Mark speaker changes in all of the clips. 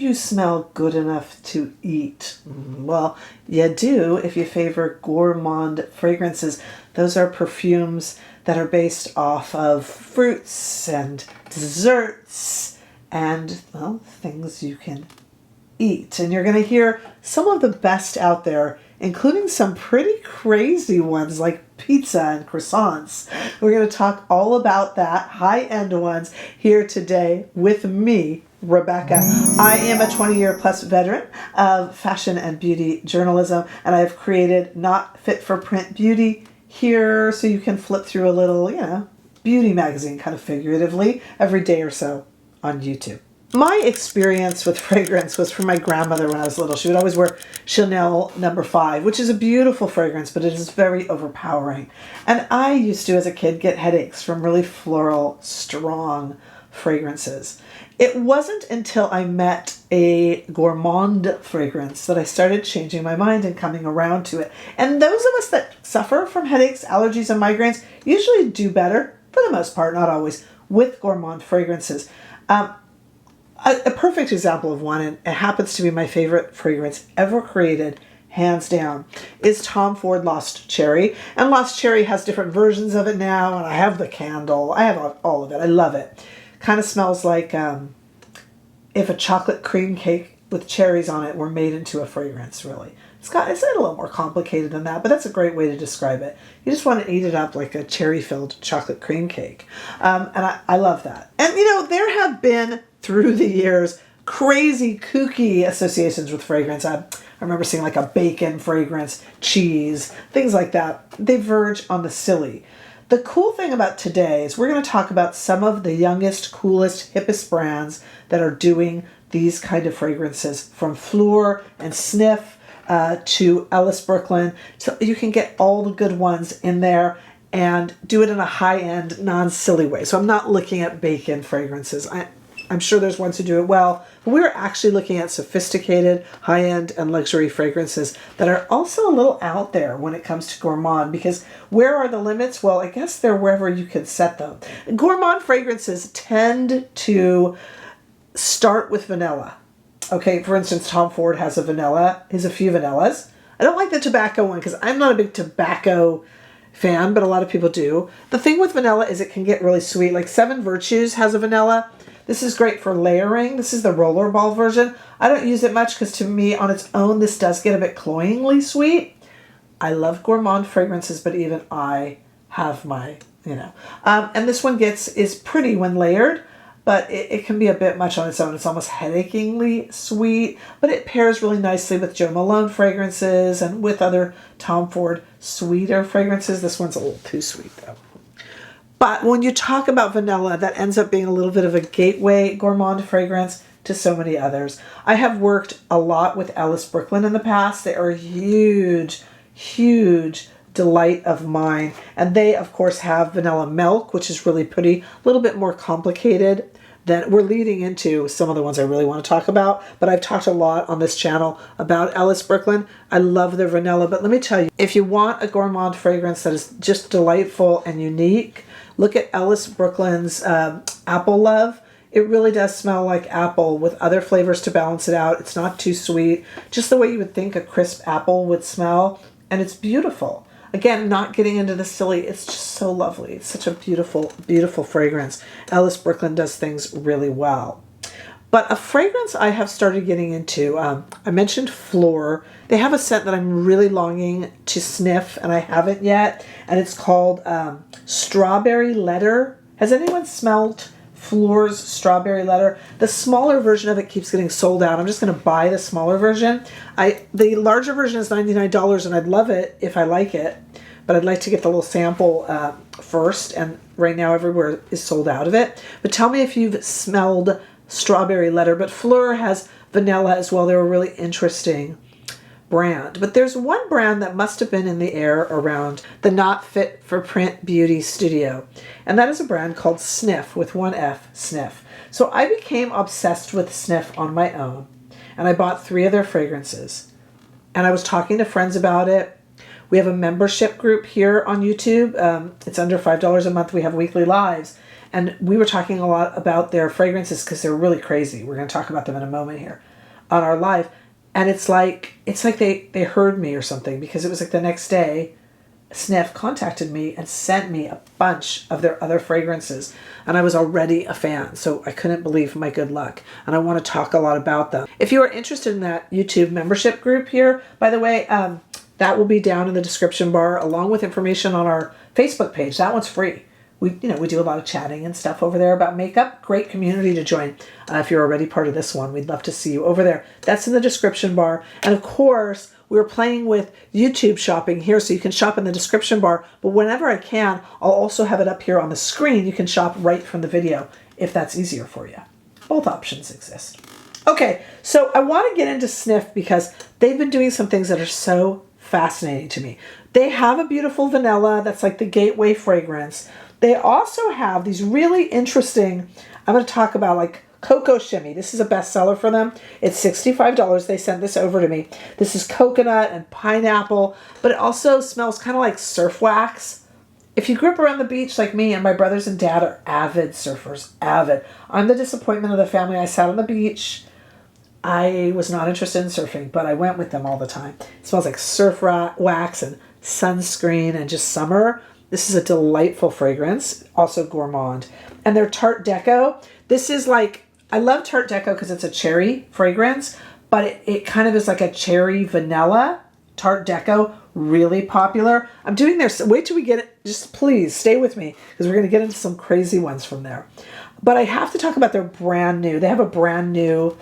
Speaker 1: you smell good enough to eat? Well, you do if you favor gourmand fragrances. Those are perfumes that are based off of fruits and desserts and, well, things you can eat. And you're going to hear some of the best out there, including some pretty crazy ones like pizza and croissants. We're going to talk all about that, high-end ones, here today with me, Rebecca. I am a 20-year plus veteran of fashion and beauty journalism, and I've created Not Fit for Print Beauty here so you can flip through a little, beauty magazine, kind of figuratively, every day or so on YouTube. My experience with fragrance was from my grandmother when I was little. She would always wear Chanel No. 5, which is a beautiful fragrance, but it is very overpowering. And I used to, as a kid, get headaches from really floral, strong fragrances. It wasn't until I met a gourmand fragrance that I started changing my mind and coming around to it. And those of us that suffer from headaches, allergies, and migraines usually do better, for the most part, not always, with gourmand fragrances. A perfect example of one, and it happens to be my favorite fragrance ever created, hands down, is Tom Ford Lost Cherry. And Lost Cherry has different versions of it now, and I have the candle. I have all of it. I love it. Kind of smells like if a chocolate cream cake with cherries on it were made into a fragrance, really. It's a little more complicated than that, but that's a great way to describe it. You just want to eat it up like a cherry-filled chocolate cream cake. And I love that. And, there have been, through the years, crazy kooky associations with fragrance. I remember seeing like a bacon fragrance, cheese, things like that. They verge on the silly. The cool thing about today is we're going to talk about some of the youngest, coolest, hippest brands that are doing these kind of fragrances, from Phlur and Snif to Ellis Brooklyn. So you can get all the good ones in there and do it in a high-end, non-silly way. So I'm not looking at bacon fragrances. I'm sure there's ones who do it well, but we're actually looking at sophisticated, high-end, and luxury fragrances that are also a little out there when it comes to gourmand, because where are the limits? Well, I guess they're wherever you can set them. Gourmand fragrances tend to start with vanilla. Okay, for instance, Tom Ford has a few vanillas. I don't like the tobacco one because I'm not a big tobacco fan, but a lot of people do. The thing with vanilla is it can get really sweet. Like Seven Virtues has a vanilla. This is great for layering. This is the rollerball version. I don't use it much because to me on its own, this does get a bit cloyingly sweet. I love gourmand fragrances, but even I have my, and this one is pretty when layered, but it can be a bit much on its own. It's almost headacheingly sweet, but it pairs really nicely with Jo Malone fragrances and with other Tom Ford sweeter fragrances. This one's a little too sweet though. But when you talk about vanilla, that ends up being a little bit of a gateway gourmand fragrance to so many others. I have worked a lot with Ellis Brooklyn in the past. They are a huge, huge delight of mine. And they, of course, have vanilla milk, which is really pretty, a little bit more complicated. Then we're leading into some of the ones I really want to talk about, but I've talked a lot on this channel about Ellis Brooklyn. I love their vanilla, but let me tell you, if you want a gourmand fragrance that is just delightful and unique, look at Ellis Brooklyn's Apple Love. It really does smell like apple with other flavors to balance it out. It's not too sweet, just the way you would think a crisp apple would smell, and it's beautiful. Again, not getting into the silly, it's just so lovely. It's such a beautiful, beautiful fragrance. Ellis Brooklyn does things really well. But a fragrance I have started getting into, I mentioned Phlur. They have a scent that I'm really longing to sniff, and I haven't yet, and it's called Strawberry Letter. Has anyone smelled Phlur's Strawberry Letter? The smaller version of it keeps getting sold out. I'm just going to buy the smaller version. The larger version is $99, and I'd love it if I like it, but I'd like to get the little sample first, and right now everywhere is sold out of it. But tell me if you've smelled Strawberry Letter. But Phlur has vanilla as well. They're a really interesting brand. But there's one brand that must have been in the air around the Not Fit for Print Beauty Studio, and that is a brand called Snif, with one F, Snif. So I became obsessed with Snif on my own, and I bought 3 of their fragrances, and I was talking to friends about it. We have a membership group here on YouTube. It's under $5 a month. We have weekly lives, and we were talking a lot about their fragrances because they're really crazy. We're going to talk about them in a moment here on our live. And it's like they heard me or something, because it was like the next day, Snif contacted me and sent me a bunch of their other fragrances, and I was already a fan, so I couldn't believe my good luck, and I want to talk a lot about them. If you are interested in that YouTube membership group here, by the way, that will be down in the description bar, along with information on our Facebook page. That one's free. We do a lot of chatting and stuff over there about makeup. Great community to join. If you're already part of this one, we'd love to see you over there. That's in the description bar. And of course, we're playing with YouTube shopping here, so you can shop in the description bar. But whenever I can, I'll also have it up here on the screen. You can shop right from the video if that's easier for you. Both options exist. Okay, so I want to get into Snif because they've been doing some things that are so fascinating to me. They have a beautiful vanilla that's like the gateway fragrance. They also have these really interesting, I'm going to talk about like Coco Shimmy. This is a bestseller for them. It's $65. They sent this over to me. This is coconut and pineapple, but it also smells kind of like surf wax. If you grew up around the beach like me, and my brothers and dad are avid surfers, avid. I'm the disappointment of the family. I sat on the beach. I was not interested in surfing, but I went with them all the time. It smells like surf wax and sunscreen and just summer. This is a delightful fragrance, also gourmand. And their Tart Deco. This is like, I love Tart Deco because it's a cherry fragrance, but it kind of is like a cherry vanilla. Tart Deco, really popular. I'm doing their, wait till we get it, just please stay with me because we're going to get into some crazy ones from there. But I have to talk about their brand new, they have a brand new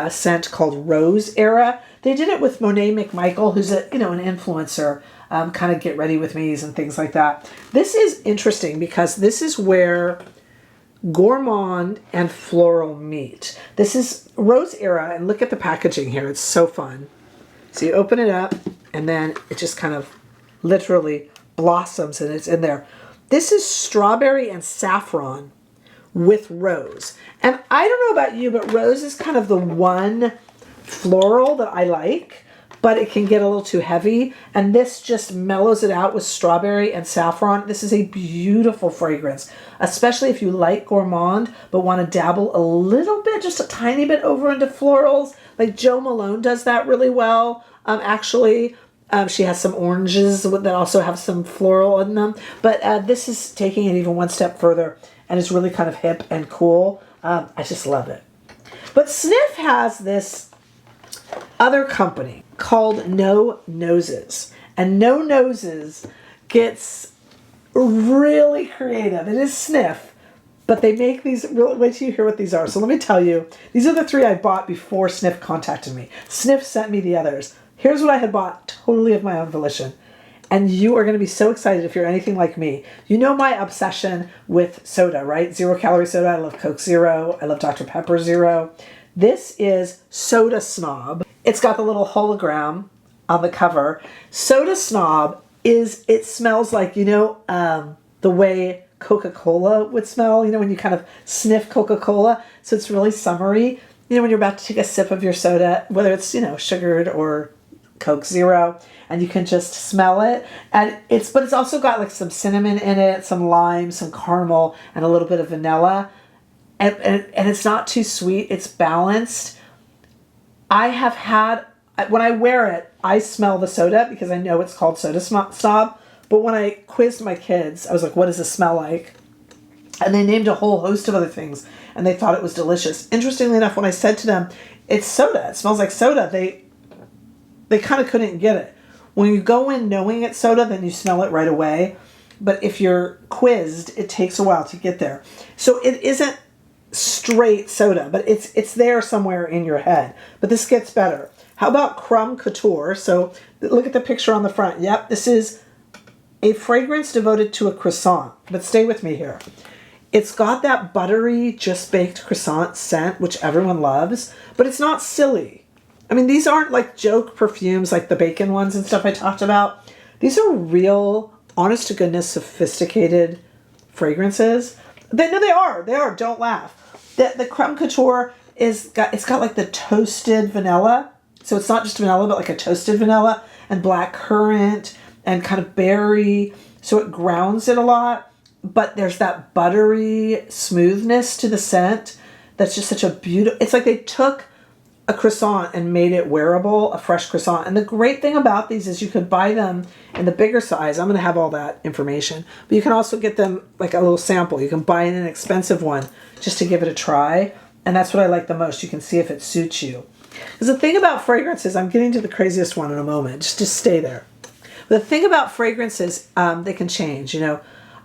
Speaker 1: scent called Rose Era. They did it with Monet McMichael, who's an influencer, kind of get ready with me's and things like that. This is interesting because this is where gourmand and floral meet. This is Rose Era, and look at the packaging here. It's so fun. So you open it up, and then it just kind of literally blossoms, and it's in there. This is strawberry and saffron with rose. And I don't know about you, but rose is kind of the one floral that I like, but it can get a little too heavy. And this just mellows it out with strawberry and saffron. This is a beautiful fragrance, especially if you like gourmand, but want to dabble a little bit, just a tiny bit over into florals. Like Jo Malone does that really well. Actually, she has some oranges that also have some floral in them. But this is taking it even one step further, and it's really kind of hip and cool. I just love it. But Snif has this other company called No Noses. And No Noses gets really creative. It is Snif, but they make these, wait till you hear what these are. So let me tell you, these are the three I bought before Snif contacted me. Snif sent me the others. Here's what I had bought totally of my own volition. And you are going to be so excited if you're anything like me. You know my obsession with soda, right? 0-calorie soda. I love Coke Zero. I love Dr. Pepper Zero. This is Soda Snob. It's got the little hologram on the cover. Soda Snob it smells like, the way Coca-Cola would smell, when you kind of sniff Coca-Cola. So it's really summery. When you're about to take a sip of your soda, whether it's, sugared or Coke Zero, and you can just smell it. But it's also got like some cinnamon in it, some lime, some caramel, and a little bit of vanilla. And it's not too sweet. It's balanced. When I wear it, I smell the soda because I know it's called Soda Snob. But when I quizzed my kids, I was like, what does this smell like? And they named a whole host of other things, and they thought it was delicious. Interestingly enough, when I said to them, it's soda, it smells like soda, they kind of couldn't get it. When you go in knowing it's soda, then you smell it right away. But if you're quizzed, it takes a while to get there. So it isn't straight soda, but it's there somewhere in your head. But this gets better. How about Crumb Couture? So look at the picture on the front. Yep, this is a fragrance devoted to a croissant. But stay with me here. It's got that buttery, just baked croissant scent, which everyone loves, but it's not silly. I mean, these aren't like joke perfumes like the bacon ones and stuff I talked about. These are real, honest to goodness, sophisticated fragrances. They are. Don't laugh. The Crumb Couture it's got like the toasted vanilla. So it's not just vanilla, but like a toasted vanilla and black currant and kind of berry. So it grounds it a lot. but there's that buttery smoothness to the scent that's just such a beautiful, it's like they took a croissant and made it wearable, a fresh croissant. And the great thing about these is you could buy them in the bigger size. I'm going to have all that information, but you can also get them like a little sample. You can buy an inexpensive one just to give it a try. And that's what I like the most. You can see if it suits you. Because the thing about fragrances, I'm getting to the craziest one in a moment. Just stay there. The thing about fragrances, they can change. You know,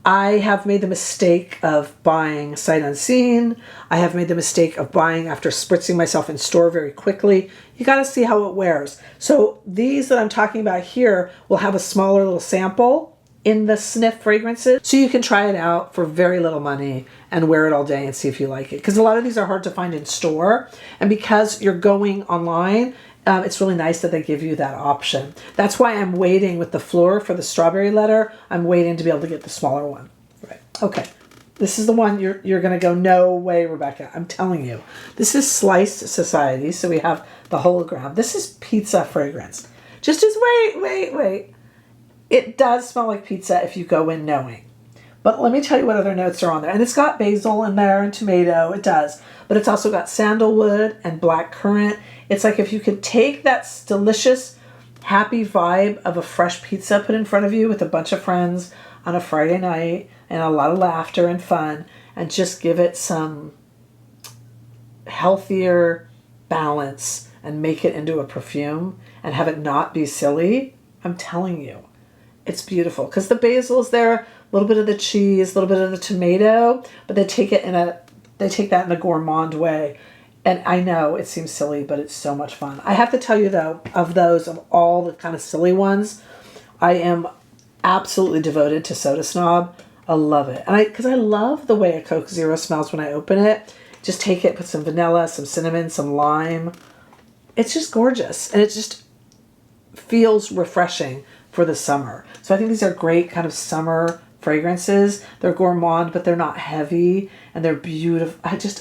Speaker 1: I have made the mistake of buying sight unseen. I have made the mistake of buying after spritzing myself in store very quickly. You got to see how it wears. So these that I'm talking about here will have a smaller little sample in the Snif fragrances. So you can try it out for very little money and wear it all day and see if you like it. Because a lot of these are hard to find in store. And because you're going online, it's really nice that they give you that option. That's why I'm waiting with the Phlur for the strawberry letter. I'm waiting to be able to get the smaller one. Right. Okay. This is the one you're going to go, no way, Rebecca. I'm telling you. This is Sliced Society. So we have the hologram. This is pizza fragrance. Just wait. It does smell like pizza if you go in knowing. But let me tell you what other notes are on there. And it's got basil in there and tomato. It does. But it's also got sandalwood and black currant. It's like if you could take that delicious, happy vibe of a fresh pizza put in front of you with a bunch of friends on a Friday night and a lot of laughter and fun and just give it some healthier balance and make it into a perfume and have it not be silly, I'm telling you, it's beautiful. Because the basil's there, a little bit of the cheese, a little bit of the tomato, but they take that in a gourmand way. And I know it seems silly, but it's so much fun. I have to tell you though, of all the kind of silly ones, I am absolutely devoted to Soda Snob. I love it. And because I love the way a Coke Zero smells when I open it. Just take it, put some vanilla, some cinnamon, some lime. It's just gorgeous. And it just feels refreshing for the summer. So I think these are great kind of summer fragrances. They're gourmand, but they're not heavy and they're beautiful.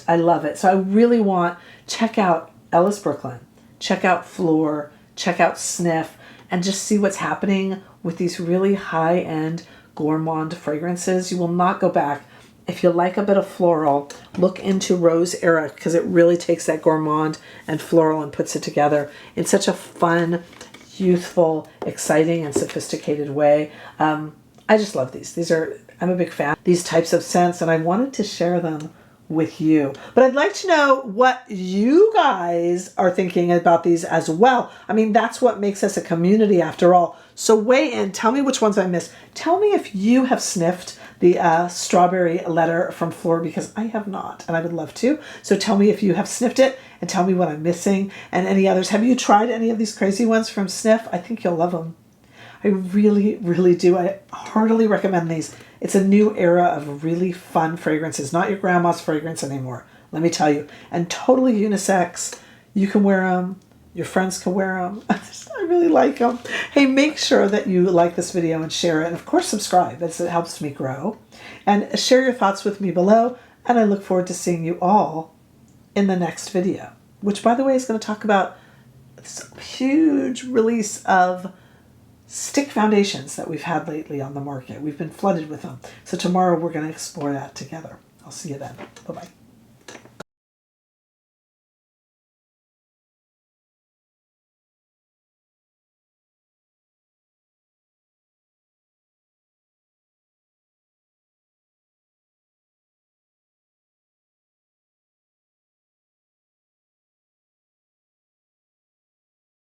Speaker 1: I love it. So I really check out Ellis Brooklyn, check out Phlur, check out Snif, and just see what's happening with these really high-end gourmand fragrances. You will not go back. If you like a bit of floral, look into Rose Era because it really takes that gourmand and floral and puts it together in such a fun, youthful, exciting, and sophisticated way. I just love these. I'm a big fan of these types of scents, and I wanted to share them with you. But I'd like to know what you guys are thinking about these as well. I mean, that's what makes us a community after all. So weigh in. Tell me which ones I missed. Tell me if you have sniffed the strawberry letter from Phlur, because I have not, and I would love to. So tell me if you have sniffed it, and tell me what I'm missing, and any others. Have you tried any of these crazy ones from Snif? I think you'll love them. I really, really do. I heartily recommend these. It's a new era of really fun fragrances. Not your grandma's fragrance anymore, let me tell you. And totally unisex. You can wear them. Your friends can wear them. I really like them. Hey, make sure that you like this video and share it. And of course, subscribe, as it helps me grow. And share your thoughts with me below. And I look forward to seeing you all in the next video, which, by the way, is going to talk about this huge release of stick foundations that we've had lately on the market. We've been flooded with them. So tomorrow we're going to explore that together. I'll see you then. Bye-bye.